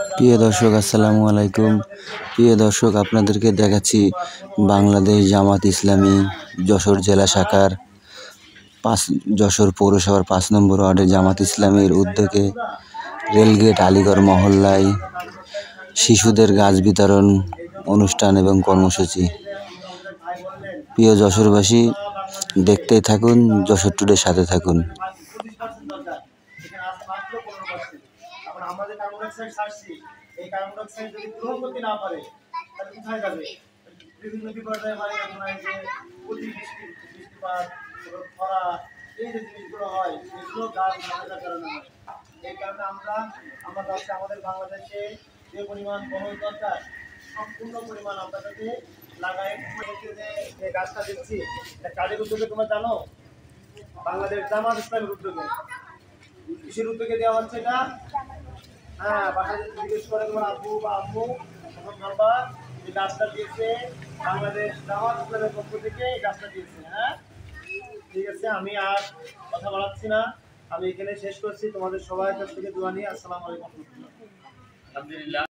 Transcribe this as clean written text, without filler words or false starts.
প্রিয় দর্শক আসসালামু আলাইকুম। প্রিয় দর্শক আপনাদেরকে দেখাচ্ছি বাংলাদেশ জামাত ইসলামী যশোর জেলা শাখার যশোর পৌরসভার ৫ নম্বর ওয়ার্ডে জামাত ইসলামীর উদ্যোগে রেলগেট আলীগড় মহল্লায় শিশুদের গাছ বিতরণ অনুষ্ঠান এবং কর্মসূচি। প্রিয় যশোরবাসী, দেখতেই থাকুন, যশোর টুডের সাথে থাকুন। আমরা যে কার্বন ডাইঅক্সাইড ছাড়ছি, এই কার্বন ডাইঅক্সাইড যদি গ্রহণ করতে না পারে তাহলে কোথায় যাবে? বিভিন্ন বিপর্যয় হয়, যে বৃষ্টিপাত, খরা, এই যে জিনিসগুলো হয় এগুলো গাছ না থাকার কারণে হয়। এই কারণে আমরা যাচ্ছে আমাদের বাংলাদেশে যে পরিমাণ বহন দরকার সম্পূর্ণ পরিমাণ আমরা যাতে লাগাই। যে গাছটা দিচ্ছি কাজের উদ্যোগে তোমরা জানো, বাংলাদেশ জামাত ইসলামের উদ্যোগে। কিসের উদ্যোগে দেওয়া হচ্ছে এটা? হ্যাঁ, বাসায় জিজ্ঞেস করে তোমার আব্বু বা আম্মু, তখন বলবা যে গাছটা দিয়েছে বাংলাদেশ জামাত ইসলামের পক্ষ থেকে, এই গাছটা দিয়েছে। হ্যাঁ, ঠিক আছে, আমি আর কথা বাড়াচ্ছি না, আমি এখানে শেষ করছি। তোমাদের সবার কাছ থেকে দোয়া নিয়ে আসসালামু আলাইকুম। আলহামদুলিল্লাহ।